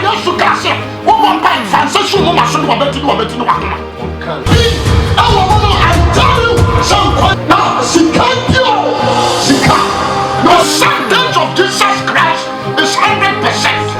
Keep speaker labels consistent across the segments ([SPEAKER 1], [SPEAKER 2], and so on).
[SPEAKER 1] Yesu ka se wo mo pa fanse su mo maso no wabeti no wakoma I tell you something now Sika the sentence of Jesus Christ is 100%.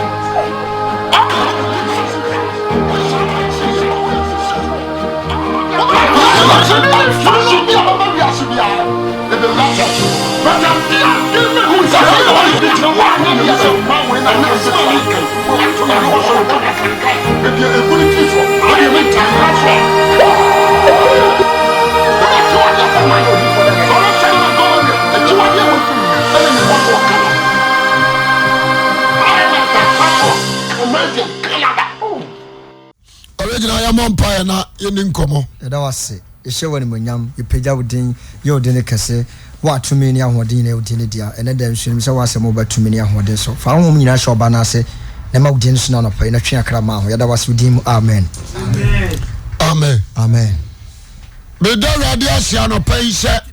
[SPEAKER 2] Original Yampire na yeninkomo.
[SPEAKER 3] That was it. She went in yam, you pay out din, your dinner casse, what 2 million what dinner dia, and then she was a mobile 2 million what so. Found me, I shall banase, the mouth dins none of a chain crama, that was with him. Amen.
[SPEAKER 2] Amen.
[SPEAKER 3] Amen.
[SPEAKER 2] Be done radiation of pay set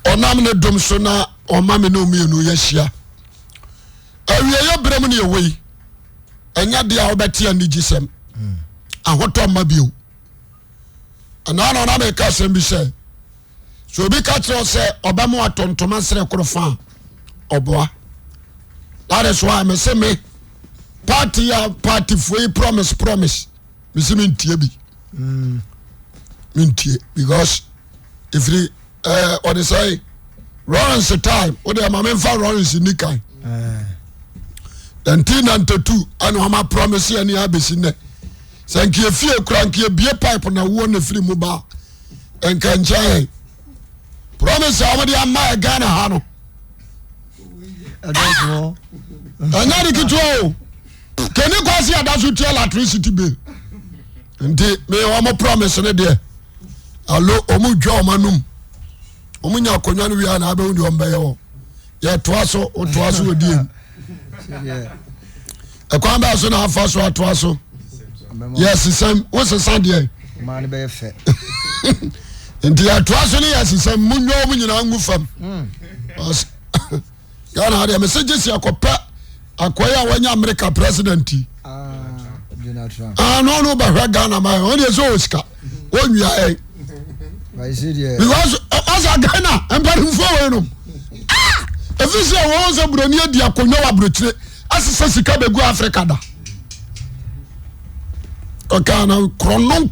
[SPEAKER 2] or nominate Domsona or Mammy no me no yesia. We are Bremini away, and yet the Alberti and the Gisem. And what on my view? And now on make us and be said. So be catch us say Obama ton Thomas Recrofan Oboa. That is why I say me party free promise. Miss Mintie Mintie because if the what they say Lawrence the time what they my for Lawrence in Nikai. Then 10 and I'm promise you any abis in there. Thank you, fear cranky, be a pipe on a one free mobile and can jay. Promise somebody I'm my Ghana Hano.
[SPEAKER 3] I don't know.
[SPEAKER 2] Another control. Can you go see a dash tell electricity bill? Indeed, may I promise in a day. Allo Omu Joe Manum. Omunya Konyan we are an abu on bayo. Ya twaso or twaso with you. A quambason half first or twaso. Yes, the same. What's the Sunday?
[SPEAKER 3] Man, be fair.
[SPEAKER 2] In the atrocity, yes, it's a munyo when you know from. Ghana had a messages you acquire when you America president. No, but Ghana, my only is Oscar. When you are because as a Ghana, I'm very forward. If you say was a Brunia Diaconoa Brutri, as a Sessica go Africa. Okay, now chrono.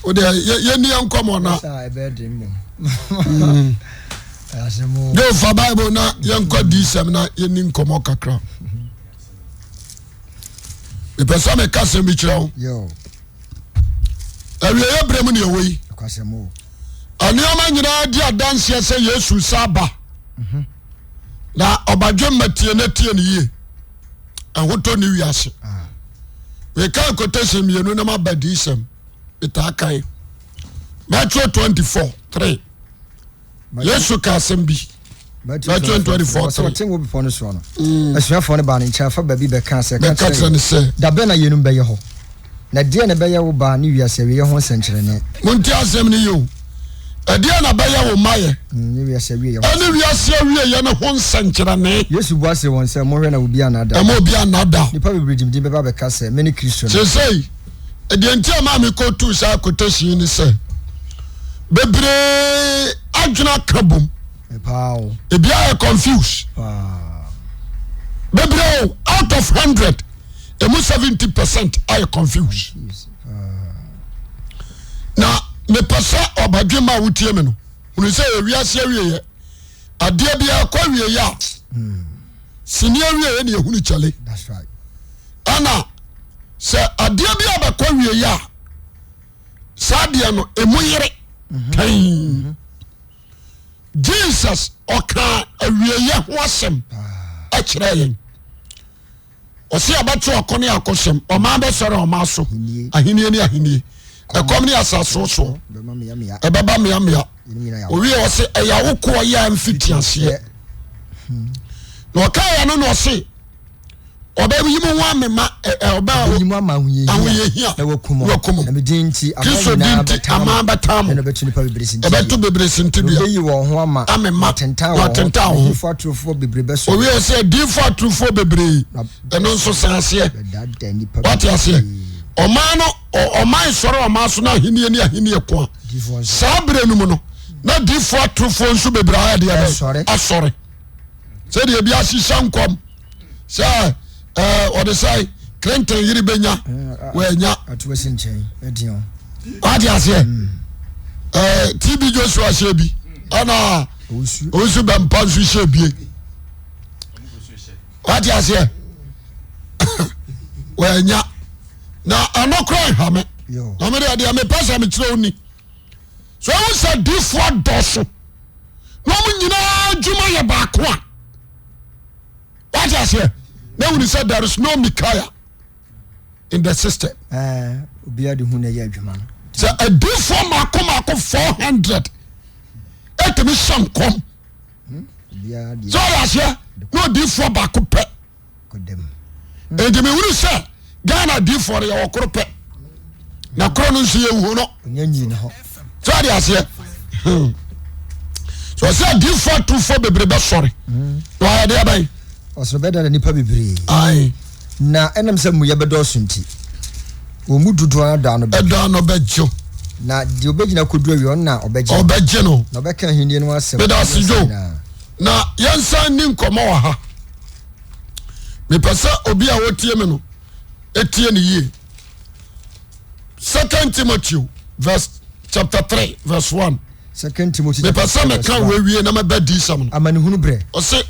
[SPEAKER 2] Oh, there, you come on now.
[SPEAKER 3] I bet him.
[SPEAKER 2] Go for Bible now, young God, this seminar, you need come on, Kakra. The person may cast a Mitchell.
[SPEAKER 3] Yo,
[SPEAKER 2] I will have Bremini away.
[SPEAKER 3] Quasimo.
[SPEAKER 2] And your man, you know, dear dance, yes, yes, you Saba. Now, Obajam Maternity and ye. And what on you ask? We can't quotation you know about badism. It akai. Matthew 24:3. Yes, you can send be. Matthew 24:3.
[SPEAKER 3] So I think we'll be for this one. As you have for the ban in Chafa, baby, the cancer.
[SPEAKER 2] The cancer say.
[SPEAKER 3] The Bena Yunum Bayo. Na dear Nabaya will ban you as a real one century.
[SPEAKER 2] Muntia send you. A dear Nabaya will mire.
[SPEAKER 3] You are serious.
[SPEAKER 2] Only we are serious 1 century.
[SPEAKER 3] Yes, you was the one, sir. Morena will be another.
[SPEAKER 2] And will be another.
[SPEAKER 3] You probably read him, Baba Casse, many Christians.
[SPEAKER 2] She say, the entire mammy go to sa quotation say. Bebre Ajuna Kabum.
[SPEAKER 3] A pow.
[SPEAKER 2] If you are confused. Bebre out of 100, almost 70% are confused. Now, me pasa obadwema wutie no unu say wiase wiye ade bia kwa wiye ya sini wiye ne ehunu chale.
[SPEAKER 3] That's right.
[SPEAKER 2] Ana say ade bia ba kwa wiye ya sadie no emuyere kan Jesus oka wiye ho asem a kire yen osi abatu akone akosem o ma be sore o ma so ahini ni ahini a comedy asaso so e baba mia owie o se e ya woko ya mfitiase no kai ya no no se oba yimu wa mema oba
[SPEAKER 3] yimu ama
[SPEAKER 2] ahoyehia
[SPEAKER 3] na wakumo na medinti
[SPEAKER 2] Kristo dinti amamba tamu
[SPEAKER 3] na betu nipa bebresi
[SPEAKER 2] ebetu bebresi ntibia
[SPEAKER 3] yi wo ho ama
[SPEAKER 2] atenta ho
[SPEAKER 3] difo atrofo bebrebe so
[SPEAKER 2] owi o say difo atrofo bebre eno nso sanse what you say oman soro oman so na ahini ni ahini ko sabre nu mu no na difo atrofo nso bebre ade asore say de bia sisa nkom say or the say Clinton yiri benya wenya
[SPEAKER 3] atwesi nchen edion
[SPEAKER 2] what you say TB Joshua shebi ana osu bempa nso shebie what you say wenya na anokra hame na me de me pesa me kire oni so who said this for doso no mu nyina djuma ye ba ko a what you say now we said there is no Micaiah in the system
[SPEAKER 3] obia de hu na ye adwuma no
[SPEAKER 2] so a different mako 400 et me sankom so ya say no different ba ko pe
[SPEAKER 3] kodem
[SPEAKER 2] e de me wuru say Ghana different ya okoro pe na kro no nso ye hu no
[SPEAKER 3] nyanyi na ho
[SPEAKER 2] so ya say so say different to for bebrebe sorry wa de abai
[SPEAKER 3] osoro beda na nipa bebre
[SPEAKER 2] ai
[SPEAKER 3] na enam se mu ye bedo sunti o mu dudu ada no
[SPEAKER 2] bejo
[SPEAKER 3] na di obegina kodu awi on na
[SPEAKER 2] obeje no
[SPEAKER 3] na obeka hindie no asem
[SPEAKER 2] beda sijo na yansan ni nkomo wa ha me pesa obi a wotie me no etie ni ye 2 Timothy verse chapter 3 verse 1
[SPEAKER 3] 2 Timothy
[SPEAKER 2] me pesa me kan we na me bedi sam
[SPEAKER 3] amani hunu bre
[SPEAKER 2] o se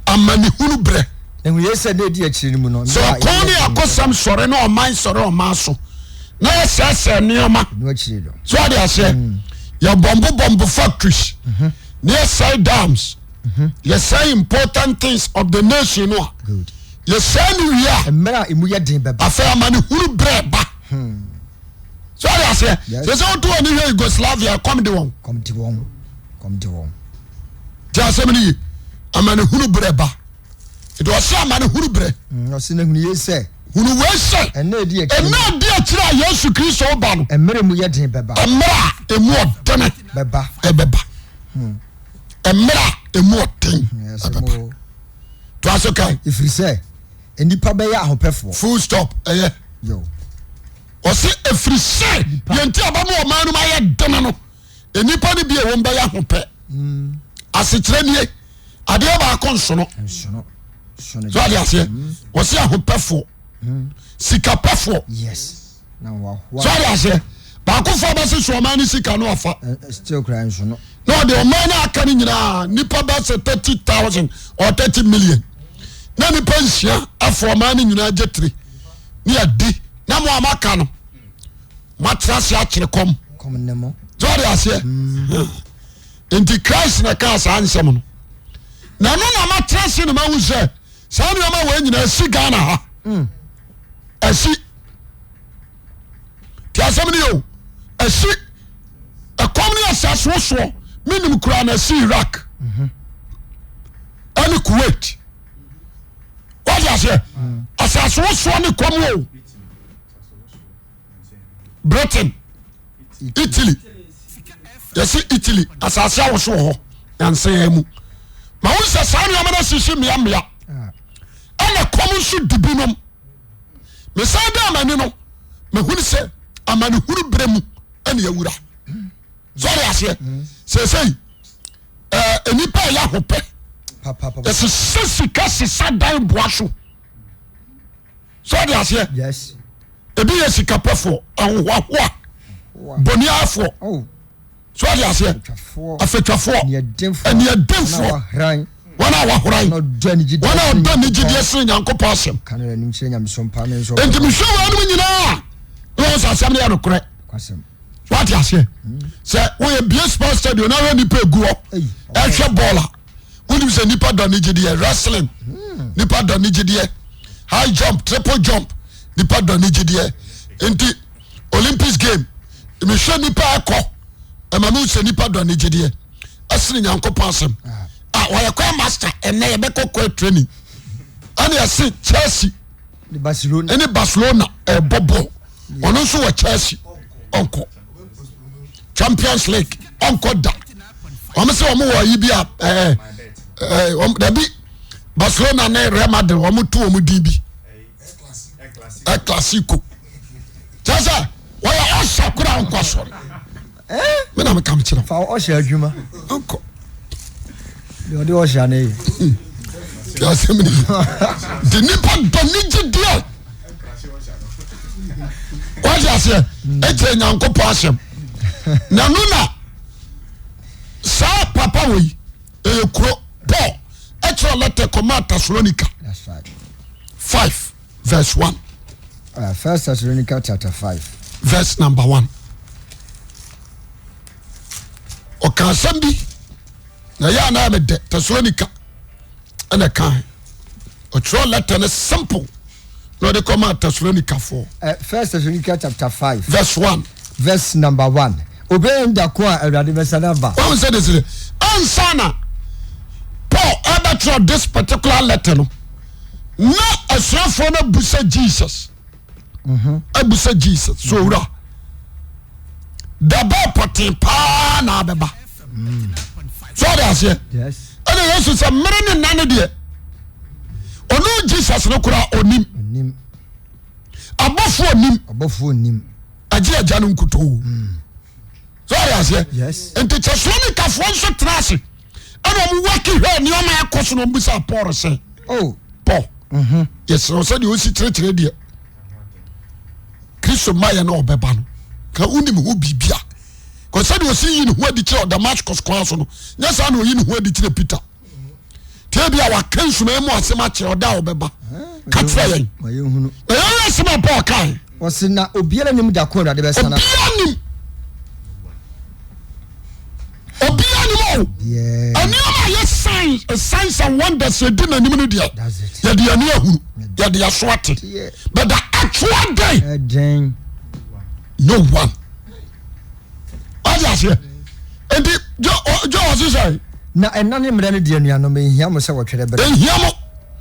[SPEAKER 2] amani hunu bre
[SPEAKER 3] na hu yesa na edi akiri mu no
[SPEAKER 2] so kon ni akosam sore na o man sore o man so na yesese nioma
[SPEAKER 3] no akiri do
[SPEAKER 2] so ade ase ya bombo factories near side dams you say important things of the nation no
[SPEAKER 3] good
[SPEAKER 2] you say ni wia
[SPEAKER 3] emra emu ye den beba
[SPEAKER 2] afa amani hunu bre ba so ade ase so to oni here Yugoslavia come the one ja se mini amani hunu bre ba it was say amani hunu bre
[SPEAKER 3] no se na hunu yese
[SPEAKER 2] hunu we say
[SPEAKER 3] ena edi
[SPEAKER 2] akira Yesu Kristo oba no
[SPEAKER 3] emra mu ye den beba
[SPEAKER 2] emra emu odene
[SPEAKER 3] beba
[SPEAKER 2] emra emu oden beba to aso kai
[SPEAKER 3] ifri say enipa be ya ahopefo
[SPEAKER 2] full stop
[SPEAKER 3] yo
[SPEAKER 2] o se ifri say yenti abamu o manu ma ye dene no enipa ni bi e won be ya hope asekire nie ade ba akonso no so ade ase o se ahopefo sikapefo
[SPEAKER 3] yes na wa
[SPEAKER 2] so ade ase ba ko fo ba se so manu sika no afa
[SPEAKER 3] still crying so no
[SPEAKER 2] no the man akani nyina nipa ba se 30,000 or 30 million na nipa nsia afo manu nyina jetri ni adi na mo amaka no matrase akire kom
[SPEAKER 3] nemo
[SPEAKER 2] so ade ase enti Christ na ka sa ansem no na no na matrase no ma wu se sa no ma wa nyina si Ghana ha asi ti asem ni o asi akom ni asaso so minim kura na si Iraq ani Kuwait what you say asaso so ni kom o Britain Italy yes Italy asase awo so ho yansan mu ma won se sa no amana sisi mia ana kom so dibinom me say da amani no me hunu se amani hunu bremu ana yawura so ya say enipa ya hope yes sisika sisa dan boaso so ya say
[SPEAKER 3] yes
[SPEAKER 2] ebi yesika pefo anhoahoa boniafo so ya say afetwafo eni edemfo wana wa horan wana odani gidie sen yankopɔ asem
[SPEAKER 3] kanara nim kyerɛ nyamsom pa me nso
[SPEAKER 2] enti mehwɛ wa no nyina no so asem ne ya no korɛ
[SPEAKER 3] kwasem
[SPEAKER 2] what you say say we be sports stadium na we nipa egu ho ehwɛ baller woni se nipa dani gidie wrestling nipa dani gidie high jump triple jump nipa dani gidie enti Olympics game mehwɛ nipa akɔ emanu se nipa dani gidie asene yankopɔ asem why a master and never go training. And I say Chelsea
[SPEAKER 3] Barcelona.
[SPEAKER 2] Any Barcelona Bobo. On also a Chelsea Uncle. Champions League Uncle da. Say omo wa yibia there be Barcelona na Real Madrid omo tu omo dibi. El Clasico. Jaza, why are Sakura Uncle sorry? Me na me come chira.
[SPEAKER 3] Fa o hye adwuma.
[SPEAKER 2] Uncle.
[SPEAKER 3] Yo de o hye na e.
[SPEAKER 2] Piase me. The nipa doniji dia. What you say? Ete nyankopɔ asɛm. Na nuna sa papa we kuro Paul actual letter command Thessalonica.
[SPEAKER 3] That's right.
[SPEAKER 2] 5 verse 1.
[SPEAKER 3] First Thessalonica chapter 5.
[SPEAKER 2] Verse number 1. Okasam bi na ya na me de Thessalonica and a kind. Actual letter is simple. No the command Thessalonica 4.
[SPEAKER 3] First Thessalonica chapter 5.
[SPEAKER 2] Verse 1.
[SPEAKER 3] Verse number 1. Obeying the kwa Awurade besanaba.
[SPEAKER 2] What say this? Ansana Paul ever this particular letter no. Na asuafo na busa Jesus. Abusa Jesus. So ura. Daba potin pa na beba. So that's here.
[SPEAKER 3] Yes.
[SPEAKER 2] And Jesus say mere ne nane de. Ono Jesus no kura onim.
[SPEAKER 3] Nim.
[SPEAKER 2] Abofo onim. Aje aja no nkuto. So that's here.
[SPEAKER 3] Yes.
[SPEAKER 2] And the Thessalonica fo so trase. And I'm working here ni o ma yakoso no busa Paul say.
[SPEAKER 3] Oh,
[SPEAKER 2] Paul. Yes, so said you see church there. Christo Maya no obeba no. Ka unim ho bibia. Cause said you see you who adi kire Damascus kwan so no. Yes, I know you who adi kire Peter. Tebia wa kansu na emu asema kire oda obeba. Ka tire yen.
[SPEAKER 3] maye hunu.
[SPEAKER 2] Na yan asema Paul kai.
[SPEAKER 3] Wose na obiara nim da kwa Awurade besana.
[SPEAKER 2] Obianim.
[SPEAKER 3] Yeah.
[SPEAKER 2] And you are signs and wonders you did in the dia.
[SPEAKER 3] That's it.
[SPEAKER 2] Ya dia nehu. Ya dia swati.
[SPEAKER 3] Yeah.
[SPEAKER 2] But the actual day
[SPEAKER 3] Jane.
[SPEAKER 2] no one. What you and the Joe was say
[SPEAKER 3] Na enane mre ne de anuano me hia mo se wotwere bere.
[SPEAKER 2] en hia mo.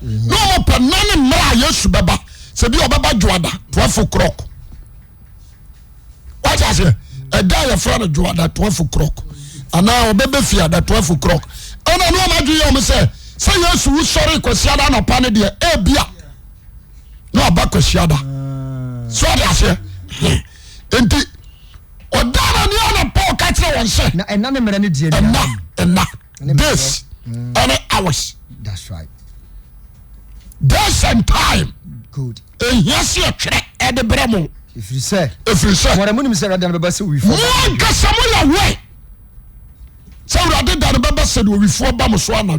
[SPEAKER 2] No mo pa nane mra Yesu baba. Se bi obaba joada 12 o'clock. What you say? A day your friend joada 12 o'clock. And now obebe fia that 12 o'clock. And I know my dream say Yesu wo sorry kwasiada na pa ne de e bia. No aba kwasiada. So that say enti odara ni ona Paul ka kire won say
[SPEAKER 3] Na enane mre ne de anuano.
[SPEAKER 2] ena this and hours.
[SPEAKER 3] That's right.
[SPEAKER 2] Days and time.
[SPEAKER 3] Good.
[SPEAKER 2] Yes, you try at the bremo.
[SPEAKER 3] If you say
[SPEAKER 2] What
[SPEAKER 3] I'm going to say that the best we for.
[SPEAKER 2] one Casamola way. So I did that Baba said we before Bamuswana.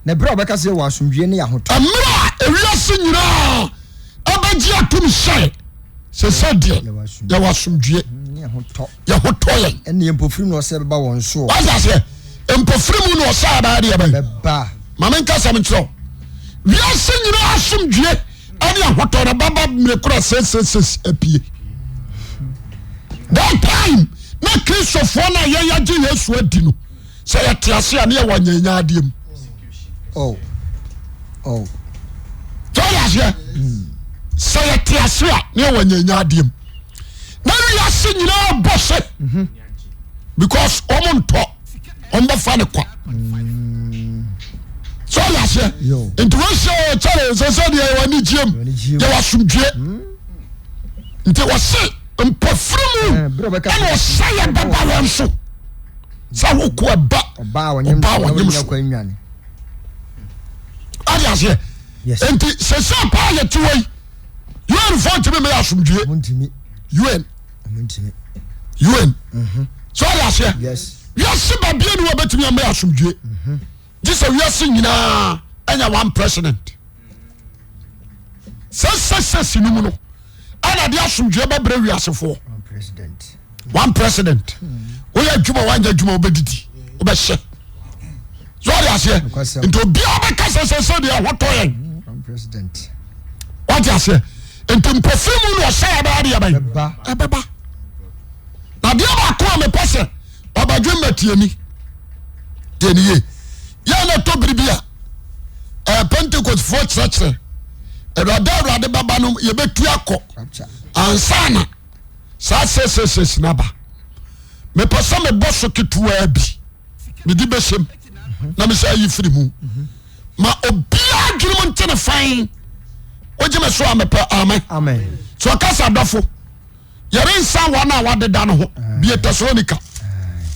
[SPEAKER 3] Na bro beka say wa asomdwe ne yahoto.
[SPEAKER 2] Amra, a real signal. Abajia to me say. Se said, there was some G.
[SPEAKER 3] Yahoto.
[SPEAKER 2] Yahotoy.
[SPEAKER 3] Ene empofiri no se beba won so.
[SPEAKER 2] What I say? Empofrimu no sa ba dia ba.
[SPEAKER 3] Beba.
[SPEAKER 2] Mamen Casamintro. We are singing some G. And Yahoto, Baba Mekura says, apie. That time, na Christopher na yaya ji Yesu adinu. Say ya tiase ane ya wanyanya adiem.
[SPEAKER 3] Oh. Oh.
[SPEAKER 2] Toya ya. Say ya tiase ane ya wanyanya adiem. Na ya sinyina bosse. Because omonto omba fane kwa. So ya se. Into we say Charles say dey wani jiem. Dey wasumdue. Nti wose mpofrimu. Ana say baba wonso. Sa woku aba.
[SPEAKER 3] Oba wanyem kwa nwane.
[SPEAKER 2] Adi ase.
[SPEAKER 3] Yes.
[SPEAKER 2] Nti se pa ye tiwoi. You are for to me asumdue.
[SPEAKER 3] Muntimi.
[SPEAKER 2] UN.
[SPEAKER 3] Muntimi.
[SPEAKER 2] UN. So adi ase.
[SPEAKER 3] Yes.
[SPEAKER 2] Yes ba bia ni obetimi am asumdue. Jesus we are singing na anya one president. Sasa no no. Ana dia asumdue ba bre wi asefo.
[SPEAKER 3] One president.
[SPEAKER 2] One president. We are juma wanja juma obedidi. Obehye. So adi ase. Into bia ba kasa dia hotoyen.
[SPEAKER 3] One president.
[SPEAKER 2] What you say? Into perfume no say about dia ban. Ebeba. Na dia ba ko me pese. Obadwe matiani. Deniye. Ya na to bribia. Pentecost for church. Erade baba no yebetu akọ ansana sa se naba me pesa me bosso ketua bi me di besem na me say yifiri mu ma obia adwurum ntene fan oje me so amepa amen so kasa dofo yare nsa wana wadeda no ho bi Thessalonica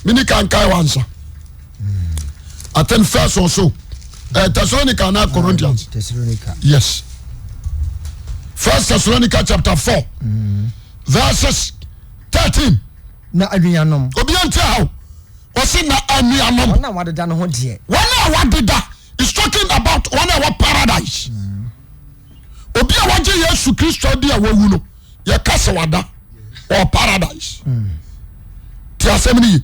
[SPEAKER 2] minika nkai wansa aten first also Thessalonica na Corinthians
[SPEAKER 3] Thessalonica
[SPEAKER 2] yes 1 Thessalonica chapter 4 verses 13
[SPEAKER 3] na anuanom
[SPEAKER 2] obianti how wasi na anuanom
[SPEAKER 3] wana wadeda no ho de
[SPEAKER 2] wana wadeda is talking about wana paradise obia waje Yesu Kristo dia wawu no ye kase wada or paradise ti asem ni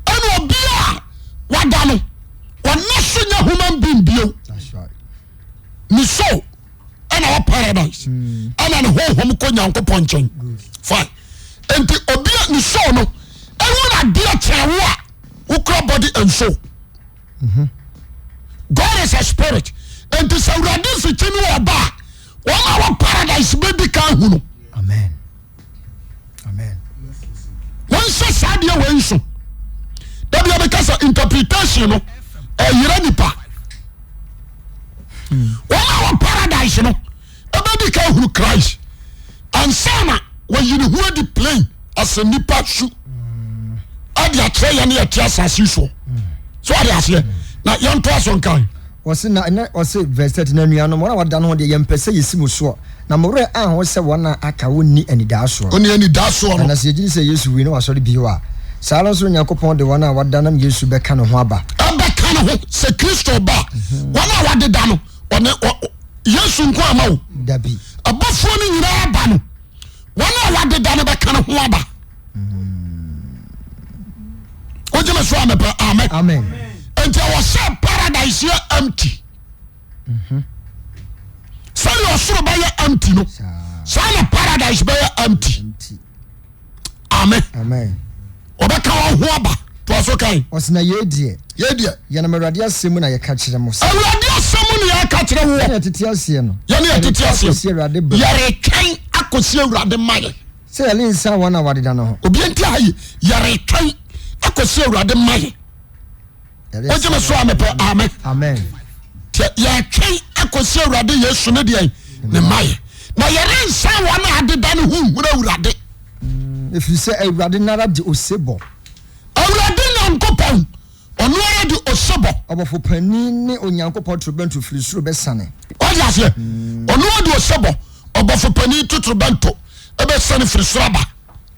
[SPEAKER 2] eno obia wada no wana sunya human being bio
[SPEAKER 3] that's right
[SPEAKER 2] ni so ana wa paradise ana no honhom ko nyankopon chen fine enti obia ni so no ewuna dia chewo a ukra body and soul God is a spirit enti sawrade fitini oba wona wa paradise be di kan hu no
[SPEAKER 3] amen
[SPEAKER 2] won se sadia we nso da bia be kasa interpretation no yira nipa wona wa paradise no ebedi ka hu Christ ansana when you who the plane as a nipa su adi atre ya na yatia asase so so adi ase na yon to aso nkan
[SPEAKER 3] wose na wose verse 30 na nuanom wana wada no ho de yempese yesimu so na more a ho se wona aka woni anida so
[SPEAKER 2] oni anida so no
[SPEAKER 3] na se yiri se Yesu wi no wasori biwa a sala so Yakobon de wona wada nam Yesu beka no ho aba
[SPEAKER 2] no ho se Kristo ba wana wadeda no one Yesu nko ama wo
[SPEAKER 3] dabi
[SPEAKER 2] abafo ni nyina aba no wana wadeda no beka no ho aba ojeme so amepa amen and I was say paradise here empty say your soul be empty no say paradise be empty amen obeka ho aba to so kan
[SPEAKER 3] osina yedie yana merade asemu na yeka kire mo se
[SPEAKER 2] awrade asemu na yeka kire wo
[SPEAKER 3] yana tete asie no
[SPEAKER 2] yana tete asie yare kan akosi awrade maye
[SPEAKER 3] se yale nsa wana wadeda no ho
[SPEAKER 2] obi enti ayi yare kan akosi awrade maye oje me so amepa amen ya kan akosi awrade Yesu ne de ne maye na yare nsa wana adeda ne hu awrade
[SPEAKER 3] efiri se awrade nara de osebo
[SPEAKER 2] awrade nyankopon ono ya de osebo
[SPEAKER 3] obofo panin ne onyankopon trobento firi suro besane
[SPEAKER 2] oja se ono ya de osebo obofo panin trobento ebe sane firi suro aba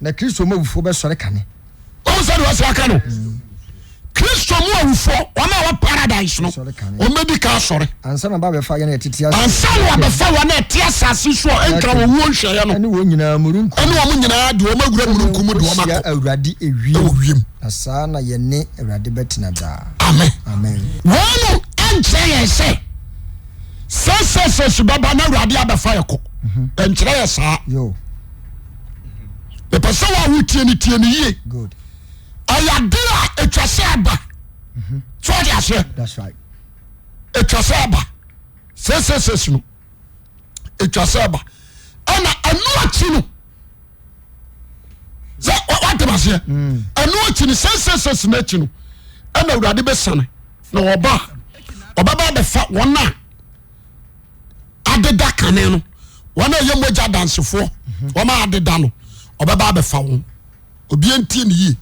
[SPEAKER 3] na Kristo mo bufo be sore kane
[SPEAKER 2] o se de wasa kane Kristo mu awufo wana wa paradise no o medical sore
[SPEAKER 3] ansa na ba be fa ya na tete asase
[SPEAKER 2] ansa na ba fa wa na te asase so enka wo wo nhwe no
[SPEAKER 3] ene wo nyina murunku
[SPEAKER 2] ene wo nyina de o magura murunku mu de o makọ
[SPEAKER 3] awrade ewiem asa na ye ne awrade betina da amen
[SPEAKER 2] wono enche ye se subaba na awrade abafa yeko enche ye sa
[SPEAKER 3] yo
[SPEAKER 2] the person wa wutie ni ye
[SPEAKER 3] good
[SPEAKER 2] ayadira etwase aba so dey ase
[SPEAKER 3] that's right
[SPEAKER 2] etwase aba se no etwase aba ana anu achi no za what am I say anu achi ni se na achi no ana awrade be sane na oba ba be fa wona adeda kane no wona ye moja dansefo wona adeda no oba ba be fa won obi antie ni yi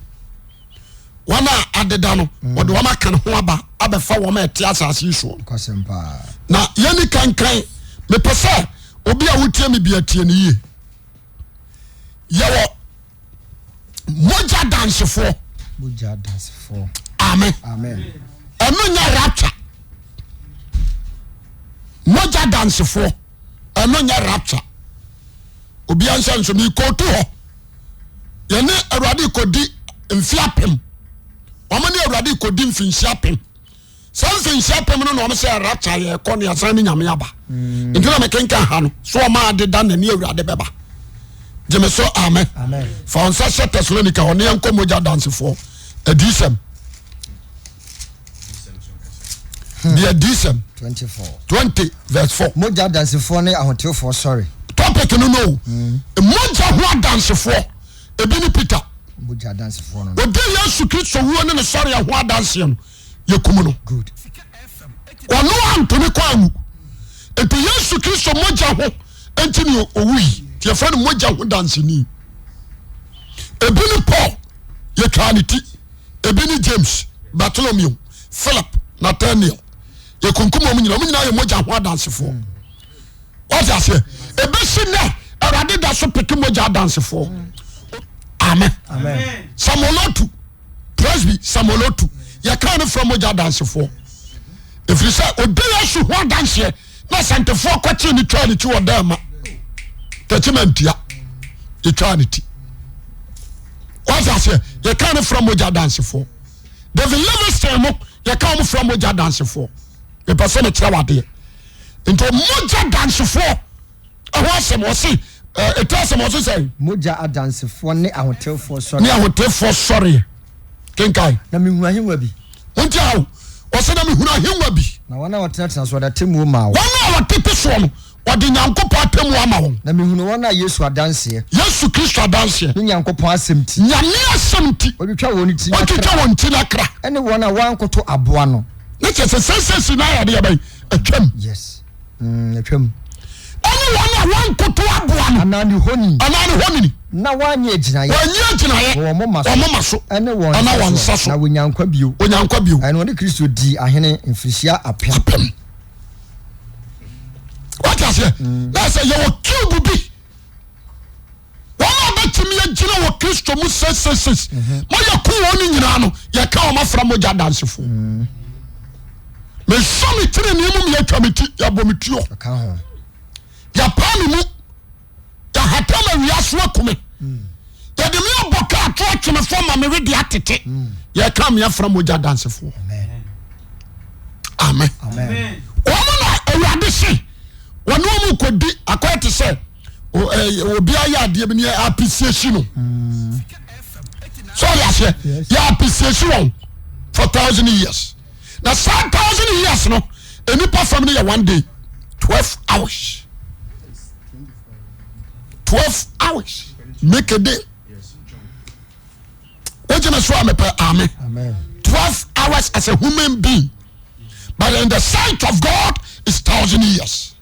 [SPEAKER 2] wana adeda no wode wama kan ho aba abefa wama eti asase so
[SPEAKER 3] kwasempa
[SPEAKER 2] na yani kankan me pese obi a wotie me bia tie ne yi yawo moja dansefo amen eno nya rapture moja dansefo eno nya rapture obi ansa nso mi ko to ho yene awrade kodi mfiapem wamani awrade kodi mfinsiapem sanfinsiapem no no se rapture ye ko ne asan ni nyame aba ntona me kenka ha no so ma adeda na ni awrade beba jeme so amen fa onsa se Thessalonica one yanko moja dansefo adisem deɛ disɛm
[SPEAKER 3] 20
[SPEAKER 2] verse 4
[SPEAKER 3] mogya adansefoɔ ne ahotefoɔ sɔre
[SPEAKER 2] topic no no mogya ho adansefoɔ ebi ne Peter
[SPEAKER 3] mogya adansefoɔ no
[SPEAKER 2] odi Yesu Kristo wuo ne sɔre ho adanseɛ no yɛkum no
[SPEAKER 3] good
[SPEAKER 2] ɔno antone kwa mu enti Yesu Kristo mogya ho enti ne owui tiɛfrɛ no mogya ho danseni ebi ne Paul yɛtwa ne ti ebi ne James Bartholomew Philip Nathaniel yɛkunkum ɔmo nyinaa yɛ mogya ho adansefoɔ ɔte aseɛ ebesi nɛ Awurade da so peke mogya adansefoɔ amen Samolotu Presby Samolotu yɛka ne from mogya adansefoɔ ɛfiri sɛ odi Yesu ho adanseɛ na santefoɔ kɔkye ne twa ne ti wɔ dɛma tɛkyimantia yɛtwa ne ti ɔte aseɛ yɛka ne from mogya adansefoɔ David Livingstone mo yɛka mo from mogya adansefoɔ yɛpɛ sɛ ne kyerɛ wadeɛ nti mogya adansefoɔ ɛho asɛm ɔse ɛtɛ asɛm ɔse sɛ
[SPEAKER 3] mogya adansefoɔ ne ahotefoɔ sɔre
[SPEAKER 2] ne ahotefoɔ sɔre kenkae
[SPEAKER 3] na mehunu ahengua bi
[SPEAKER 2] wonti awo ɔsɛ na mehunu ahengua bi
[SPEAKER 3] na wɔn a wɔtenatena so wɔde atemmuo ma wɔn
[SPEAKER 2] wɔn a wɔtete soɔ no wɔde Nyankopɔn atemmuo ama wɔn
[SPEAKER 3] na mehunu wɔn a Yesu adanseɛ
[SPEAKER 2] Yesu Kristo adanseɛ
[SPEAKER 3] ne Nyankopɔn asɛm ti
[SPEAKER 2] Nyame asɛm ti
[SPEAKER 3] wɔtwitwa wɔn ti
[SPEAKER 2] wɔtwitwa wɔn ti nakra
[SPEAKER 3] ɛne wɔn a wɔankoto aboa no
[SPEAKER 2] ne kyɛ sɛ sɛsɛsi na yɛde yɛbɛn atwam
[SPEAKER 3] yes atwam
[SPEAKER 2] ɛne wɔn a wɔnkoto aboa no
[SPEAKER 3] anaa ne hɔni
[SPEAKER 2] na
[SPEAKER 3] wɔanyɛ agyinaeɛ
[SPEAKER 2] wɔanyɛ agyinaeɛ
[SPEAKER 3] wɔn moma
[SPEAKER 2] so
[SPEAKER 3] ɛne wɔn
[SPEAKER 2] ɛna wɔn nsa so
[SPEAKER 3] na wɔnyankwa bio ɛne wɔde Kristo di ahene mfirihyia apem
[SPEAKER 2] wɔte aseɛ na sɛ yɛwɔ cube bi wɔn a bɛtumi agyina wɔ Kristo mu 666 moyɛ ko wɔn no nyinaa no yɛka wɔn afra mogya adansefoɔ mesɔ me tiri ne mu yɛtwa me ti yɛbɔ me tuo yɛpaa me mu yɛhata ma wiase akume yɛde me abɔ kaa to atwemefoɔ ma mewede atete yɛka me afra mogya adansefoɔ amen wɔn na Awurade se wɔne ɔmu kɔdi akɔyɛ te sɛ obiara yɛ adeɛ bi ne yɛ appreciation no so ɔde aseɛ yɛ appreciation wɔn for 1,000 years na saa 1,000 years no enipa fam no yɛ 1 day 12 hours 12 hours make a day wogyina so a mepɛ amen 12 hours as a human being but in the sight of God is 1,000 years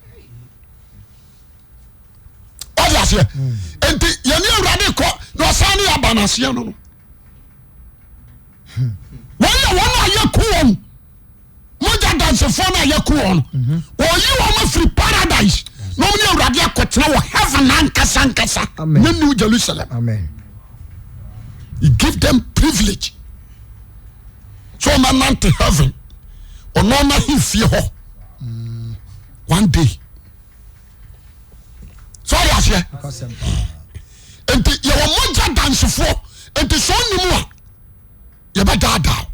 [SPEAKER 2] ɔde aseɛ enti yɛne Awurade kɔ na ɔsan ne yɛaba no aseɛ no wɔyɛ wɔn a yɛku wɔn mogya dansefoɔ no a yɛku wɔn wɔyi wɔn afiri paradise na ɔmo ne Awurade akɔtena wɔ heaven ankasa ne New Jerusalem He give them privilege so ɔma nante heaven ɔno ɔma hemfie hɔ 1 day so ɔyɛ aseɛ enti yɛwɔ mogya dansefoɔ enti sɛ ɔnim a yɛbɛdaadaa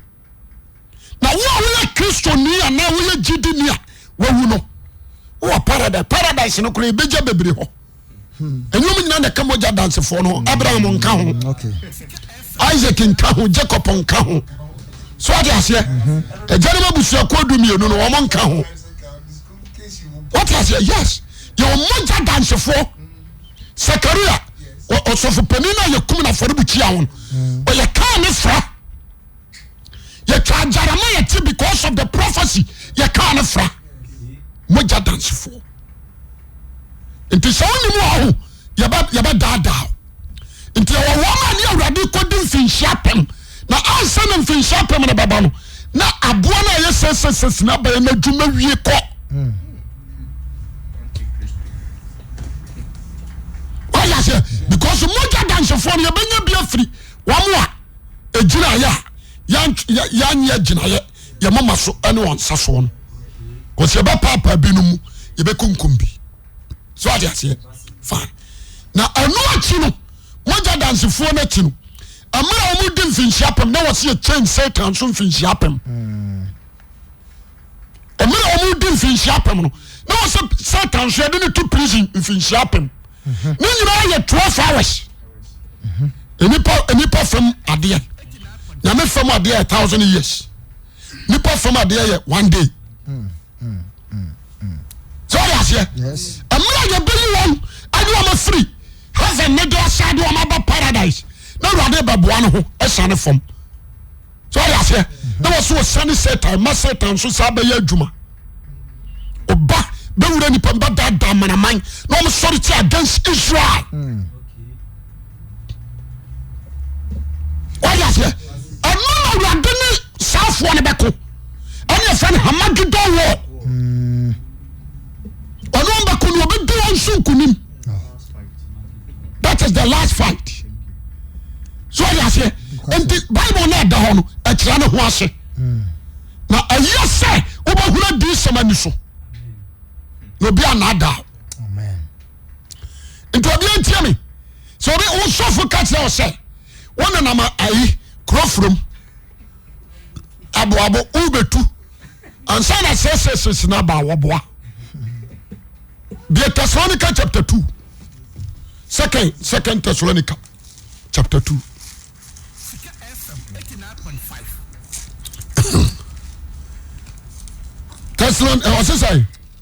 [SPEAKER 2] na wo a woyɛ Kristoni a na woyɛ gyidini a wawu no wowɔ paradise no koraa yɛbɛgya bebree hɔ ɛnwom nyina na ɛka mogya dansefoɔ no Abraham nka ho Isaac nka ho Jacob nka ho so ɔde aseɛ agyanom abusuakuo 12 no wɔn nka ho what aseɛ yes yɛwɔ mogya dansefoɔ Sakaria ɔsɔfo panin a yɛkum na afɔrebukyia ho ɔyɛ kaa ne fra yɛtwa agyarama yɛte because of the prophecy yɛkaa ne fra mogya dansefoɔ nti sɛ wonim wɔ ho yɛbɛdaadaa nti yɛwɔ wɔn a ne Awurade kɔdi mfinhyia pɛm na ansa na mfinhyia pɛm no bɛba no na aboa no a ɛyɛ sɛsɛsɛsi na bɛyɛ no adwuma wie kɔ because mogya dansefoɔ no yɛbɛnya bi afiri wɔn a ɛgyinaeɛ a yɛanyɛ gyinaeɛ yɛmama so ne wɔn nsa soɔ no because yɛbɛpaapaa bi no mu yɛbɛkunkum bi so ade aseɛ fine na ɛno akyi no mogya dansefoɔ no akyi no ɛmmerɛ a wɔmudi mfinhyia pɛm na wɔse yɛkyɛn Satan so mfinhyia pɛm ɛmmerɛ a wɔmudi mfinhyia pɛm no na wɔsɛ Satan so yɛde no to prison mfinhyia pɛm ne nyinaa yɛ 12 hours nipa fam adeɛ nyame fam adeɛ yɛ 1,000 years nipa fam adeɛ yɛ 1 day So yes,
[SPEAKER 3] Yes.
[SPEAKER 2] I'm not a billion one. I do am free. Has a middle side of my paradise. No rather babuano, a son of from. So yes, there was so sunny Satan, my Satan, so Sabaya Juma. Oba, be with any pump that damn man of mine. No more sorry against Israel. Why yes, I know you are doing South one Beko. And your friend Hamagidon war. That is the last fight. So I say, and the Bible not down a channel was it. Now, a yes, say, over who do some so. No be another.
[SPEAKER 3] Amen.
[SPEAKER 2] Into a bien tell me. So they all suffocate now say, one and I'm a cross room. Abu Ubetu. And Sana says, it's not about Wabwa. The Thessalonica chapter 2. Second Thessalonica chapter 2.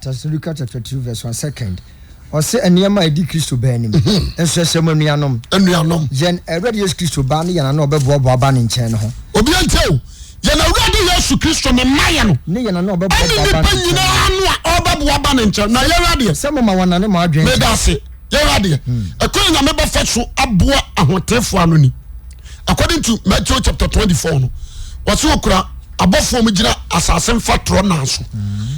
[SPEAKER 3] Thessalonica chapter 2 verse 1 second. Or say a near my dear Christo Benim. And so Semonianum.
[SPEAKER 2] And we are known.
[SPEAKER 3] Jen a radius Christo Bani and another Bob in Channel.
[SPEAKER 2] Obianto. You're already yes to Christo and Mayan.
[SPEAKER 3] Nay and another Bob.
[SPEAKER 2] Now you're ready.
[SPEAKER 3] Some of my one and my dream.
[SPEAKER 2] You're ready. A queen, I remember fetch Abua and what Tefuanuni. According to Matthew chapter 24, what's your cra above for Mijina assassin fat Ronanso.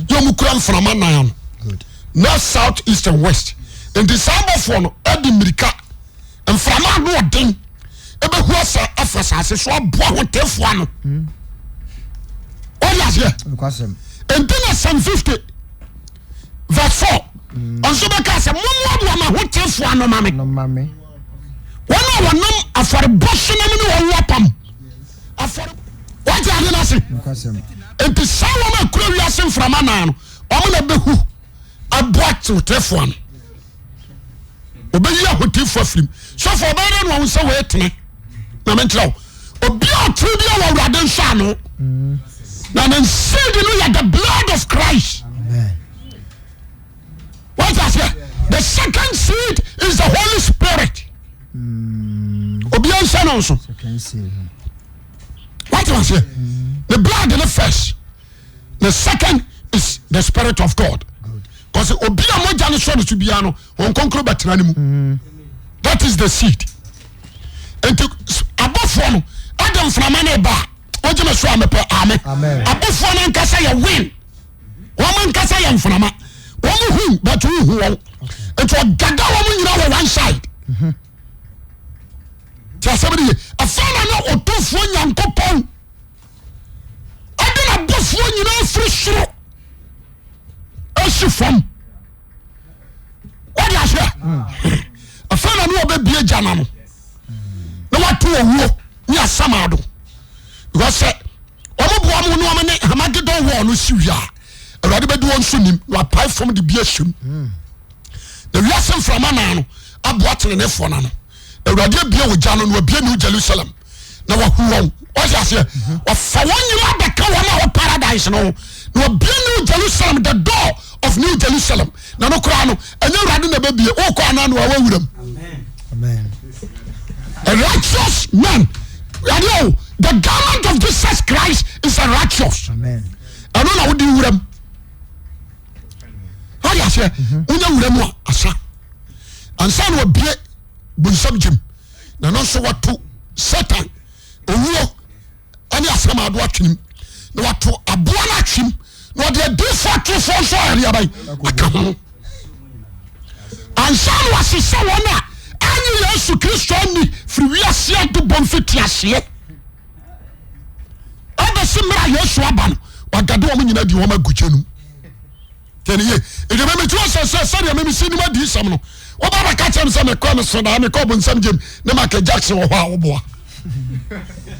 [SPEAKER 2] Yomukram from Manayan.
[SPEAKER 3] Good.
[SPEAKER 2] North, south, east, and west. In the Sabbath, Edinburgh, and from our no ding. Ebe who was a assassin, so I bought Tefuano. Oh, yes, yeah. And then at some 50, verse 4. On Subacasa, one woman who tells one no mammy.
[SPEAKER 3] No, mammy.
[SPEAKER 2] One hour, no, for a bush and wapam. What are you saying? And the Salomon curious from a man, on a behu, a bought to Tefwan. Obey your Tiff him. So for better one so waiting. Namentro. Obey tribute or rather shano. Now then, see the blood of Christ.
[SPEAKER 3] Amen.
[SPEAKER 2] What is that? The second seed is the Holy Spirit. Obiansan also.
[SPEAKER 3] Second seed.
[SPEAKER 2] What was it? The blood in the first. The second is the Spirit of God. Because Obiamojan is to be on concrete batranimu. That is the seed. And to above one, Adam from Maneba. Amen. Above one and Kasa win. Woman Kasa and Frama. Who, but who, and to a Gada woman, on one side. Tell somebody, a fan or two for young couple. I did a buff one, you know, free show. As from what is here? A fan I know about be a Janano. No, what to a war near Samado. Because Omo woman, Hamagado war, no Syria. Rather be doing swimming, you apply from the beashum. The lesson from a man, I'm watching an F1. The radio beer with John will be New Jerusalem. Now, who was I say? For 1 year, the cover of paradise, no, be New Jerusalem, the door of New Jerusalem. Now, no crown, and you're running the baby, oh, Cornan, away with them.
[SPEAKER 3] Amen.
[SPEAKER 2] A righteous man. The garment of Jesus Christ is a righteous.
[SPEAKER 3] Amen.
[SPEAKER 2] I don't know how to do them. How do you say? Unya asa. And son will be bunsam jim. Na no so what to Satan. Owuo ani asama ado atwim. Na wato aboa na atwim. Na de defa to so area bai. Aka ho. And son was se wona ani Yesu Kristo ni firi wiase ado bomfiti ase. Abesimra Yesu aba no. Wagado wo nyina di wo maguchenum. Teniye, it remember to us say me see ni ma di sam no. Wo ba ka chem say me come so na me ko bon sam jem na Michael Jackson wo ha wo boa.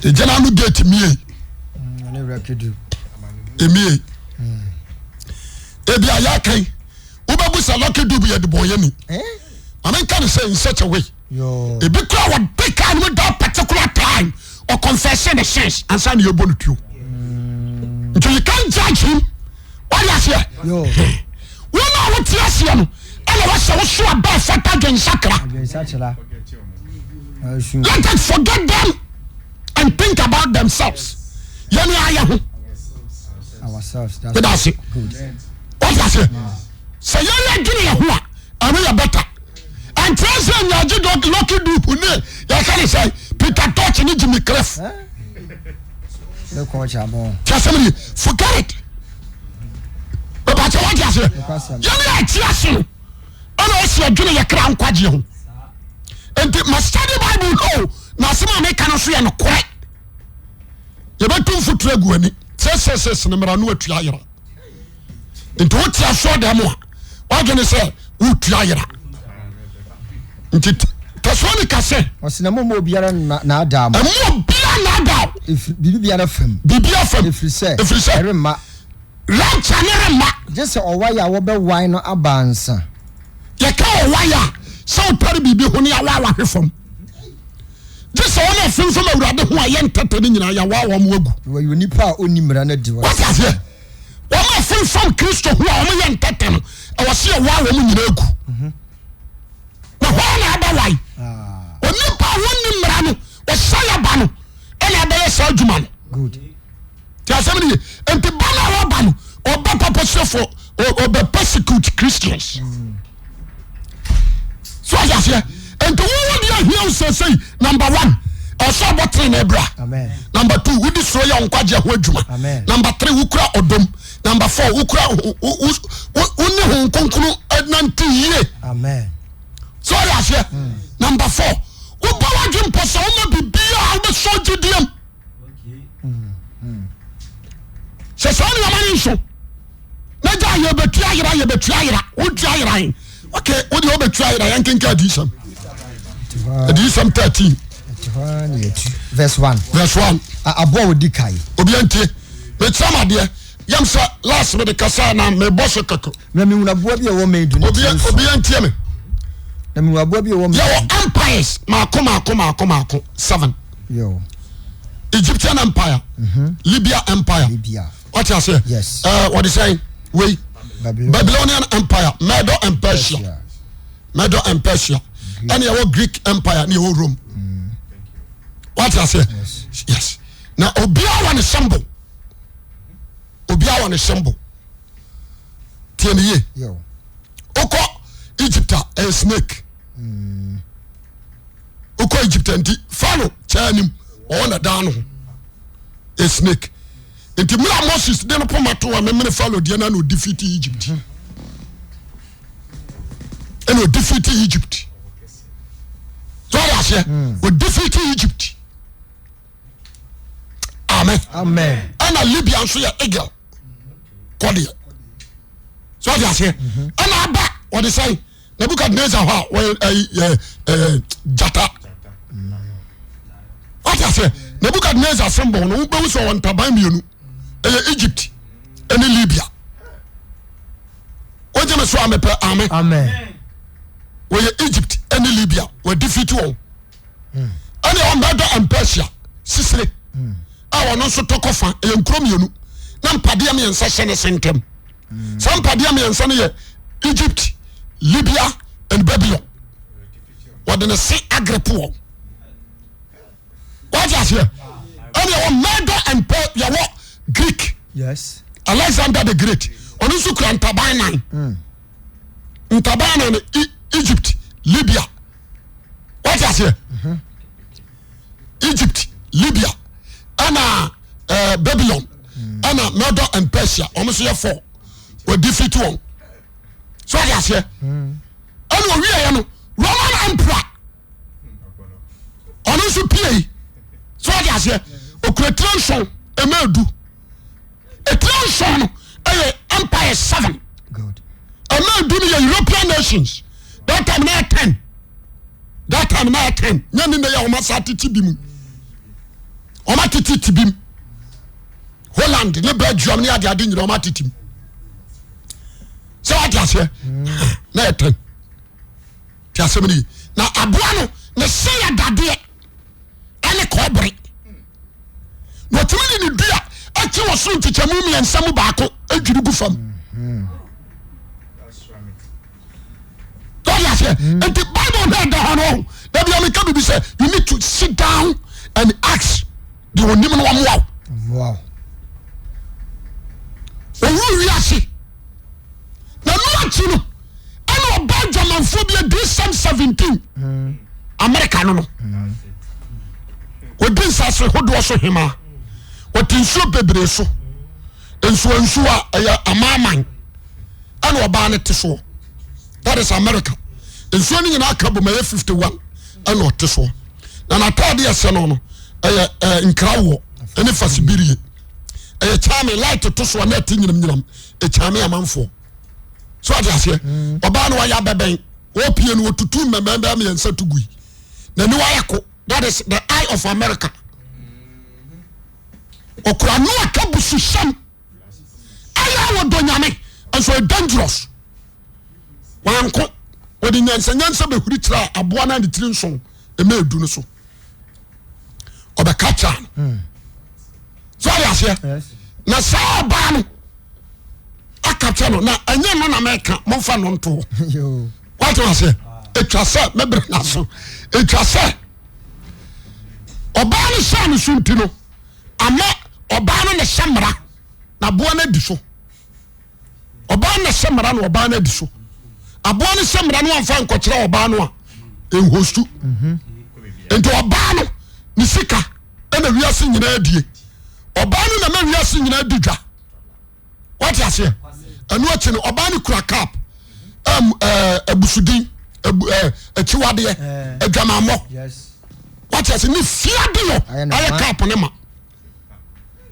[SPEAKER 2] The general no get me.
[SPEAKER 3] Na record you.
[SPEAKER 2] Emi. Ebi ayakan. Wo ba bu sa lucky do be the boy me. I mean can say in such a way.
[SPEAKER 3] Yo.
[SPEAKER 2] E be cry what big can with that particular time or confessing the sins and sign your bonu to you. So you can't judge him. What is here?
[SPEAKER 3] Yo.
[SPEAKER 2] We know what yes you know. And was so about fata gen sakra. Let us forget them and think about themselves. Yemi aya
[SPEAKER 3] ourselves.
[SPEAKER 2] That's it.
[SPEAKER 3] Good.
[SPEAKER 2] What is it? Say you are doing and we are better. And President Yaji lucky dupe ne. You can say Peter Touch ni Jimmy Cliff. Forget it. But what you say? You are teaching. And also you're doing your crown kwaji. And my study Bible no. Na some make can so no kwai. You better foot regu ani. Say na mera no atua yera. Into what you saw them. What can you say? Utua yera. Nti Thessalonica say.
[SPEAKER 3] Osinamo mo biara na adam.
[SPEAKER 2] Mo biara na adam.
[SPEAKER 3] If bibiara fam.
[SPEAKER 2] Bibiara fam.
[SPEAKER 3] If you say.
[SPEAKER 2] Erema. Lancha nerema.
[SPEAKER 3] Just owaya wo be wine no abansa.
[SPEAKER 2] Ye ka owaya. So pari bibi ho ne awa hwefam. Just one of them from awurade ho aye ntetene nyina ya wa mo agu.
[SPEAKER 3] Wo nipa oni mra na di wo.
[SPEAKER 2] What is it? One of them from Christo ho a mo ye ntetene. E wo se wa mo nyina agu. Na ho na aba wai. Oni pa woni mra no, wo saya ba no. E na aba ye sa adwuma no.
[SPEAKER 3] Good.
[SPEAKER 2] Ti asemi ni enti bana wa ba no, oba purposeful or persecute Christians. So I say, and to who you hear say number 1, also bottle na bra.
[SPEAKER 3] Amen.
[SPEAKER 2] Number 2, we destroy your nkwaje ho adwuma.
[SPEAKER 3] Amen.
[SPEAKER 2] Number 3, we kura odom. Number 4, we kura woni ho nkonkunu nanti yie.
[SPEAKER 3] Amen.
[SPEAKER 2] So I say, number 4, we power dream person o ma bibia o be so gidiem. Se so ni amani nso. Na ja ye betua yira, wo tua yira. Okay, what do you be try that yankin addition? Addition 13.
[SPEAKER 3] Verse 1.
[SPEAKER 2] Verse 1.
[SPEAKER 3] Abo odi kai.
[SPEAKER 2] Obiantie. Me chama de yam sa last with the kasa na me boss kako.
[SPEAKER 3] Na me una bo bia wo me du.
[SPEAKER 2] Obiantie me.
[SPEAKER 3] Na me una bo bia wo me.
[SPEAKER 2] Yo empires mako 7.
[SPEAKER 3] Yo.
[SPEAKER 2] Egyptian Empire. Libya Empire.
[SPEAKER 3] Libya.
[SPEAKER 2] What you say?
[SPEAKER 3] Yes.
[SPEAKER 2] What you say? Wait. Babylonian Empire, Medo and Persia. Medo and Persia. And your Greek Empire, and your Rome. What I say? Yes. Now, Obia one is symbol. Obia one is symbol. Tieni.
[SPEAKER 3] Yo.
[SPEAKER 2] Oko Egypt a snake. Oko Egypt and Pharaoh chanim on a down a snake. Inti mula Moses deno pomato wa memene follow diana no defeat Egypt. And we defeat Egypt. So I say we defeat Egypt. Amen.
[SPEAKER 3] Amen.
[SPEAKER 2] And a Libyan so ya eagle. Kodia. So I say and aba what they say Nebuchadnezzar ha jata. What I say Nebuchadnezzar symbol no be so on taban mienu. Egypt and Libya. What you so amen.
[SPEAKER 3] Amen.
[SPEAKER 2] Where Egypt and Libya were defeat one. And your Medo and Persia, Sicily. I want also talk of a Chromio. Nam Padiami and Session Sentem. Some Padiami and Sunny Egypt, Libya, and Babylon. What then I say Agripo? What is here? And your Medo and Persia. Greek.
[SPEAKER 3] Yes.
[SPEAKER 2] Alexander the Great. On also Ntabana. Ntabana Egypt, Libya. What is here? Egypt, Libya, and Babylon, and Medo and Persia. Almost here 4 were defeat one. So what is here? And we are Roman Emperor. On also PA. So what is here? Okretron Emeldu. A transson Empire 7.
[SPEAKER 3] Good.
[SPEAKER 2] And now do the European nations. That time now 10. That time now 10. Nani na ya omasati tibim. Omatiti tibim. Holland, ne Belgium, ne adi adi nyina omatitim. So what you say? Na 10. Ti asemi na aboa no ne se ya dade ene kobere. No tumi ni dua ati wo so ntichamu mi ensam baako adwiri gu fam. Don't you say? And the Bible that the say you need to sit down and ask the one wow. We are see. Now no know. I know about German phobia this 17. America no. We didn't say who do also him. What in so bebre so. Enso a amaman. And obane teso. That is America. Enso ni na aka bo 51 and not teso. Na na tadi ase no no. Nkrawo ene fasibiri. Chame light to so na tinyinam chame amanfo. So what you say? Oba no ya beben. Opie no tutu memembe me yansa tugui. Na ni wayako. That is the eye of America. Okura no akabusu sham. Aya wo donyame. And so dangerous. Wanko odi nyansa be huri tira aboa na de tiri nson e ma edu no so. Obeka cha. So what you say? Yes. Na sa ba no akacha no na anya no na meka monfa no nto. Yo. What you say? Etwa se mebre na so. Etwa se oba no sha no sunti no ama oba no ne shamra na boa na di so. Oba na shamra no oba na di so. Aboa no shamra no amfa nkokere oba no a enhostu. Ento oba no ni sika na wiase nyina adie. Oba no na ma wiase nyina adidwa. What you say? Anu achi no oba no kura cap abusudin achiwade adwamamo. Yes. What you say? Ni fiade yo aye cap ne ma.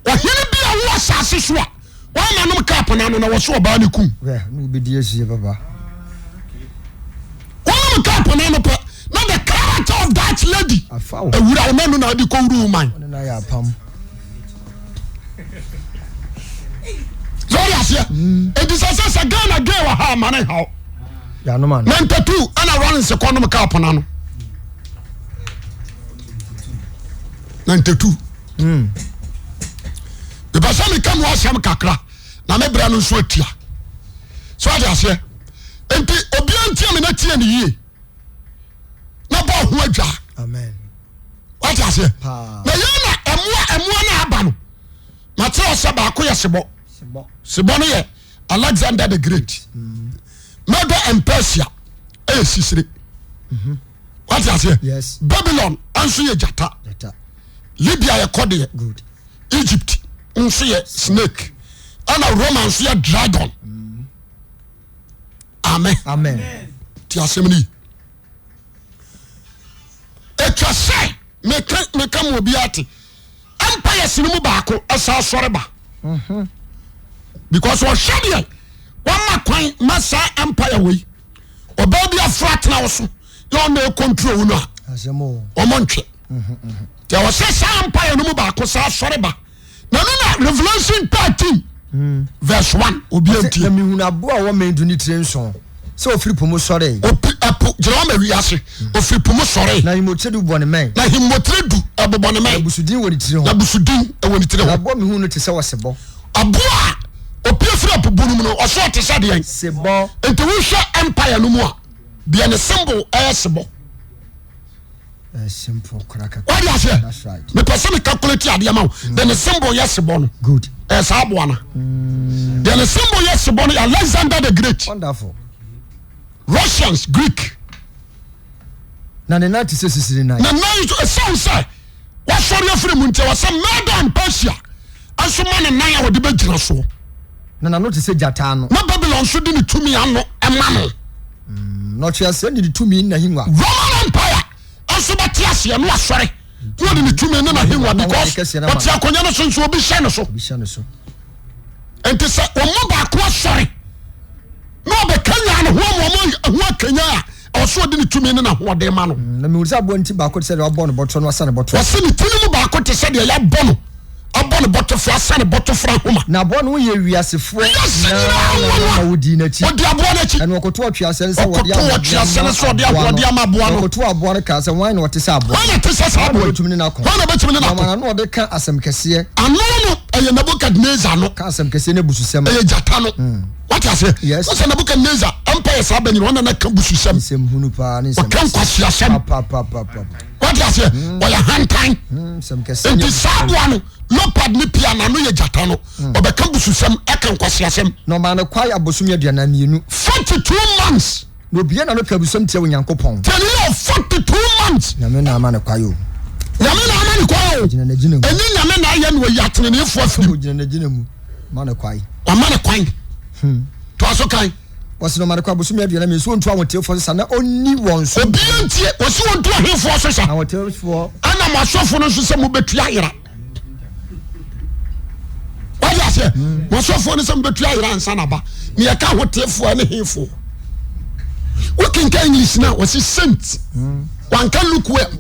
[SPEAKER 2] Ohini bia wo asase so a wa na no cap na no na wo so oba no kum.
[SPEAKER 3] No be die sie baba.
[SPEAKER 2] One cap na no pa. Now the character of that lady. Ewura o manu na di ko wuru man.
[SPEAKER 3] Na ya pam.
[SPEAKER 2] Sorry asia. It is a Ghana girl ha man how.
[SPEAKER 3] Ya no man.
[SPEAKER 2] 92 ana run second no cap na no. 92. The person come was am kakra. Na me bra no so atia. So asia. Enti obi antia me na tie ne yie. Na ba ho adwa.
[SPEAKER 3] Amen.
[SPEAKER 2] What you say? Na yana emua na aba no. Mateo se ba ko ye sebo. Sebo no ye Alexander the Great. Medo and Persia sisire. What you say?
[SPEAKER 3] Yes.
[SPEAKER 2] Babylon anso ye jata. Libya ye kode.
[SPEAKER 3] Good.
[SPEAKER 2] Egypt anso ye snake. Ana Rome anso ye dragon. Amen.
[SPEAKER 3] Amen.
[SPEAKER 2] Ti asemni. Etwa say me kam obi ate empire sinimu baako asa soreba because what shade one ma kwan masa empire we oba bi afrat na wo so you no control no
[SPEAKER 3] asemo
[SPEAKER 2] omontwe there was say empire no mu baako sa soreba na Revelation 13 verse 1 obi antie
[SPEAKER 3] na mihuna bo a wo mendu ni tire nson so ofiri pomo sore
[SPEAKER 2] jero ma wiase ofiri pomo sore
[SPEAKER 3] na himotredu bone men
[SPEAKER 2] na himotredu abobone men
[SPEAKER 3] abusudin woni tire ho
[SPEAKER 2] abusudin woni tire ho
[SPEAKER 3] na bo mihunu te se wasebo
[SPEAKER 2] aboa opiefiri apobonu no oso te se de yan
[SPEAKER 3] sebo
[SPEAKER 2] enti wo hwe empire no mu a bia ne symbol sebo
[SPEAKER 3] simple kraka
[SPEAKER 2] what do you say?
[SPEAKER 3] That's right.
[SPEAKER 2] Me person calculate ade ma then the symbol sebo no
[SPEAKER 3] good
[SPEAKER 2] sa aboa na then the symbol sebo no Alexander the Great.
[SPEAKER 3] Wonderful.
[SPEAKER 2] Russians, Greek.
[SPEAKER 3] Na ne nati se sisiri na.
[SPEAKER 2] Na to sound say. What sorry afre mu ntia was Medo Persia. Aso ma ne nan a wode begina so.
[SPEAKER 3] Na no te se jata no.
[SPEAKER 2] Na Babylon so di ne tumi ano ema no.
[SPEAKER 3] No tia se di tumi na hinwa.
[SPEAKER 2] Roman Empire. Aso ba tia se no asore. No di ne tumi na hinwa because what tia konya no so obi hye no so.
[SPEAKER 3] Obi hye no so.
[SPEAKER 2] Enti se omo ba ko asore. No be Kenya no ho Kenya also de tumi ne na ho de ma no
[SPEAKER 3] na me urisa bo nti ba ko se de obo no botro no asa ne botro
[SPEAKER 2] wase ne tini mu ba ko te se de ya bo no abo no botro fo asa ne botro fra homa
[SPEAKER 3] na bo no ye wiasefo na wodi na chi
[SPEAKER 2] wodi abo na chi
[SPEAKER 3] ene okoto otwe ase se wodi abo
[SPEAKER 2] otwe ase ne so de abo de ama bo no
[SPEAKER 3] okoto abo no ka se wan no te se abo
[SPEAKER 2] wan te se abo
[SPEAKER 3] tumi ne na ko
[SPEAKER 2] wan na betumi ne na ko
[SPEAKER 3] na no de ka asem kese
[SPEAKER 2] ano no ɛyɛ Nebukadnezar no
[SPEAKER 3] kasem kese ne bususem
[SPEAKER 2] ɛyɛ jata no what I say what's Nebukadnezar empire saa bɛnyina ɔna na ka bususem
[SPEAKER 3] sem hunu pa ne sem
[SPEAKER 2] ɔka nkwasiasɛm what I say ɔyɛ hantan
[SPEAKER 3] sem kese
[SPEAKER 2] nti saa boa no leopard ne pia na no yɛ jata no ɔbɛka bususem ɛka nkwasiasɛm
[SPEAKER 3] no ma no kwai abosom aduana mienu
[SPEAKER 2] 42 months
[SPEAKER 3] no bia na no ka busum tie onyankopɔn
[SPEAKER 2] tell you 42 months
[SPEAKER 3] na me na ama no kwayo
[SPEAKER 2] nyame na ama ne kwayo
[SPEAKER 3] gina na gina mu
[SPEAKER 2] ɛni nyame na ayɛ no wɔyi atenenefo afiri
[SPEAKER 3] gina na gina mu ma no kwai
[SPEAKER 2] ɔma ne kwan to aso kan
[SPEAKER 3] wɔsi no ma no kwa abosom aduana mienu so ontu awotefo sa na onni wɔn so
[SPEAKER 2] obi ntie wɔsi wɔntu ahemfo so sa
[SPEAKER 3] awotefo
[SPEAKER 2] ana masɔfo no nso sɛ mobɛtu ayera wadi ase masɔfo no sɛ mobɛtu ayera ansa na ba ne yɛka ahotefoɔ ne hemfo wokenka English na wɔsi saint wanka look well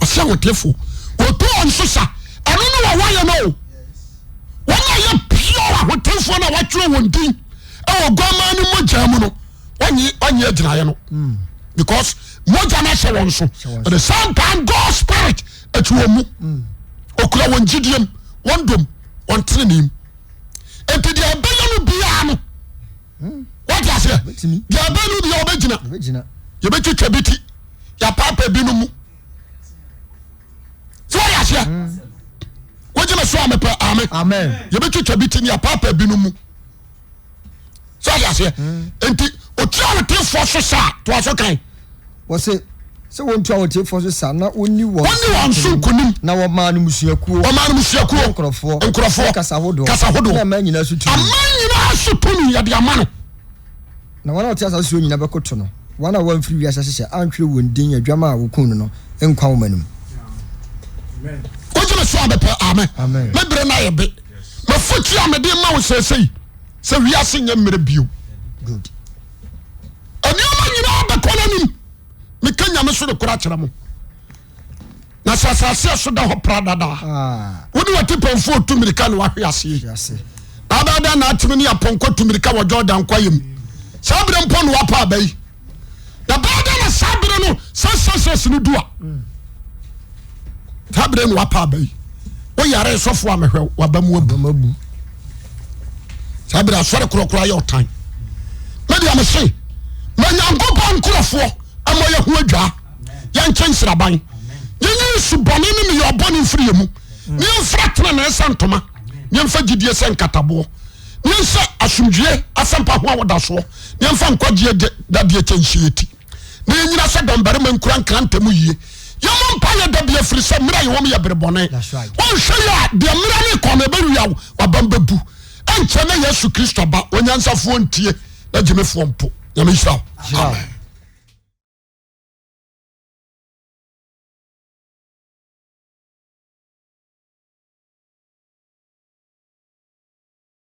[SPEAKER 2] ɔsi ahotefo wɔtu wɔn so sa ɛno ne wɔwɔyɛ no wɔn a yɛ pure ahotefoɔ na wɔatwerɛ wɔn din ɛwɔ guama no mogya mu no wɔnye agyinaeɛ no because mogya no ahyɛ wɔn so at the same time God spirit ati wɔn mu ɔkura wɔn gyidiem wɔn dom wɔn tenenem enti deɛ ɛbɛyɛ no biara no wɔde aseɛ deɛ ɛbɛyɛ no biara wɔbɛgyina yɛbɛtwitwa bi ti yɛapaapa bi no mu sɛ wɔde aseɛ wogyina so a mepɛ amen yɛbɛtwitwa bi ti ne yɛapaapa bi no mu sɛ wɔde aseɛ enti ɔtua wotefoɔ so saa toa so kan
[SPEAKER 3] wɔse sɛ wontu awotefo so sa na onni wɔn
[SPEAKER 2] so nkonim
[SPEAKER 3] na wɔma no musuakuo
[SPEAKER 2] nkurɔfoɔ
[SPEAKER 3] kasa hodo
[SPEAKER 2] na
[SPEAKER 3] ama nyina so tu
[SPEAKER 2] so tumi yɛde ama no
[SPEAKER 3] na wɔn a wɔte asase so nyina bɛkoto no wɔn a wɔmfiri wiase hyehyɛ antwerɛ wɔn din adwama a wɔkum no no nkwa wo manum
[SPEAKER 2] wogyina so a bɛpɛ amen mɛbrɛ no ayɛ be mafotu a mede ma wo sɛsɛi sɛ wiase nyɛ mmerɛ bio anuɔma nyinaa bɛkɔ no anim meka nyame so de kora kyerɛ mo na sɛ asase so da hɔ pra dadaa wode wate pamfoɔ tumirika ne wahwe aseɛ na wobɛda na atemi ne yɛpɔnkɔ tumirika wɔ Jordan kwayam saa berɛ mpo no wapa abayi na bɛda na saa berɛ no sɛsɛsɛs no du a saa berɛ no wapa abayi woyare sɔfoɔ a mehwɛ waba mu abu saa berɛ asɔre korɔkorɔ yɛ ɔtan mɛde amese ma Nyankopɔn nkurɔfoɔ ama yɛho adwaa yɛnkyɛ nsraban yɛnyɛ subɔne ne meyɛ ɔbɔne mfiri yɛ mu ne yɛmfra tena na ɛsɛ ntoma ne yɛmfa gyidie sɛ nkataboɔ ne yɛnsɛ asomdwie asɛmpa ho a woda soɔ ne yɛmfa nkwagyeɛ dadeɛ kyɛnhyie ti na yɛnyina sɛ dɔmbarima nkura nkranta mu yie yɛmɔ mpa yɛ da bia firi sɛ mmerɛ yɛwɔm yɛ berebɔne wɔnhwɛ yɛ a deɛ mmerɛ ne kɔ no ɛbɛwie a wabam bɛbu ɛnkyɛ na Yesu Kristo ba onyansafoɔ ntie na gyemefoɔ mpo nyame hyira wo amen